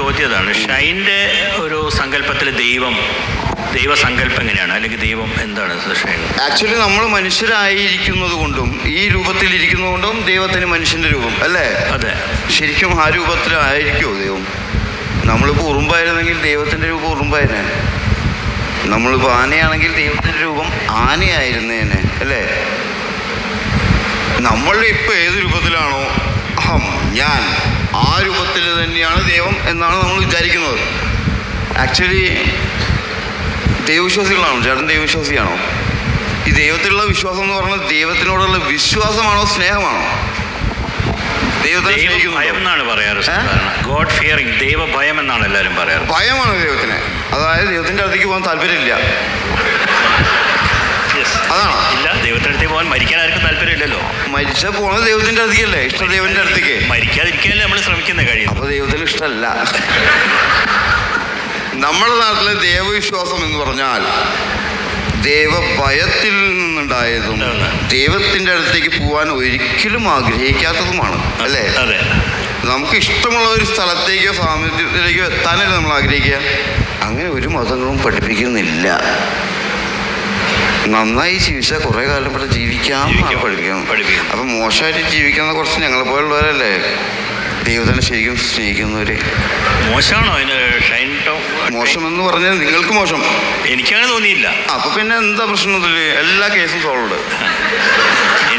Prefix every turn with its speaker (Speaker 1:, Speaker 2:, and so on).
Speaker 1: ചോദ്യം അതാണ്. ഷൈൻ്റെ ഒരു സങ്കല്പത്തിൽ ദൈവസങ്കല്പം എങ്ങനെയാണ്, അല്ലെങ്കിൽ ദൈവം എന്താണ് ഷൈൻ?
Speaker 2: ആക്ച്വലി നമ്മൾ മനുഷ്യരായിരിക്കുന്നത് കൊണ്ടും ഈ രൂപത്തിലിരിക്കുന്നത് കൊണ്ടും ദൈവത്തിന് മനുഷ്യൻ്റെ രൂപം അല്ലേ?
Speaker 1: അതെ.
Speaker 2: ശരിക്കും ആ രൂപത്തിലായിരിക്കുമോ ദൈവം? നമ്മളിപ്പോൾ ഉറുമ്പായിരുന്നെങ്കിൽ ദൈവത്തിൻ്റെ രൂപം ഉറുമ്പായിരുന്നേ. നമ്മളിപ്പോൾ ആനയാണെങ്കിൽ ദൈവത്തിൻ്റെ രൂപം ആനയായിരുന്നേനെ അല്ലേ? നമ്മളുടെ ഇപ്പോൾ ഏത് രൂപത്തിലാണോ ഞാൻ, ആ രൂപത്തിൽ തന്നെയാണ് ദൈവം എന്നാണ് നമ്മൾ വിചാരിക്കുന്നത്. ആക്ച്വലി ദൈവവിശ്വാസികളാണോ? ചേട്ടൻ ദൈവവിശ്വാസിയാണോ? ഈ ദൈവത്തിലുള്ള വിശ്വാസം എന്ന് പറഞ്ഞാൽ ദൈവത്തിനോടുള്ള വിശ്വാസമാണോ സ്നേഹമാണോ?
Speaker 1: ഭയം എന്നാണ് പറയാറ്. ഗോഡ് ഫിയറിംഗ്, ദൈവഭയം എന്നാണ് എല്ലാവരും പറയാറ്.
Speaker 2: ഭയമാണ് ദൈവത്തിന്. അതായത് ദൈവത്തിൻ്റെ അടുത്തേക്ക് പോകാൻ താല്പര്യമില്ല. അതാണോ?
Speaker 1: ഇല്ല, ദൈവത്തിൻ്റെ അടുത്തേക്ക് പോകാൻ മരിക്കാൻ ആർക്കും താല്പര്യമില്ലല്ലോ.
Speaker 2: മരിച്ചാൽ പോകുന്നത് ദൈവത്തിൻ്റെ അടുത്തേക്കല്ലേ? ഇഷ്ടം ദൈവത്തിൻ്റെ അടുത്തേക്ക്.
Speaker 1: മരിക്കാതിരിക്കാനല്ലേ നമ്മൾ ശ്രമിക്കുന്ന കഴിയും.
Speaker 2: അപ്പോൾ ദൈവത്തിന് ഇഷ്ടമല്ല. നമ്മുടെ നാട്ടിലെ ദൈവവിശ്വാസം എന്ന് പറഞ്ഞാൽ ദൈവഭയത്തിൽ നിന്നുണ്ടായതും ദൈവത്തിൻ്റെ അടുത്തേക്ക് പോകാൻ ഒരിക്കലും ആഗ്രഹിക്കാത്തതുമാണ് അല്ലേ?
Speaker 1: അതെ.
Speaker 2: നമുക്ക് ഇഷ്ടമുള്ള ഒരു സ്ഥലത്തേക്കോ സാമീപ്യത്തിലേക്കോ എത്താനല്ലേ നമ്മൾ ആഗ്രഹിക്കുക. അങ്ങനെ ഒരു മതങ്ങളും പഠിപ്പിക്കുന്നില്ല. നന്നായി ജീവിച്ചാൽ കുറേ കാലം ഇവിടെ ജീവിക്കാം പഠിപ്പിക്കണം. അപ്പം മോശമായിട്ട് ജീവിക്കുന്ന കുറച്ച് ഞങ്ങളെപ്പോലുള്ളവരല്ലേ ദൈവത്തിനെ ശരിക്കും സ്നേഹിക്കുന്നവർ.
Speaker 1: മോശമാണോ അതിന് ഷൈൻ?
Speaker 2: മോശമെന്ന് പറഞ്ഞാൽ നിങ്ങൾക്ക് മോശം.
Speaker 1: എനിക്കങ്ങനെ തോന്നിയില്ല.
Speaker 2: അപ്പോൾ പിന്നെ എന്താ പ്രശ്നത്തില്? എല്ലാ കേസും സോൾവ്.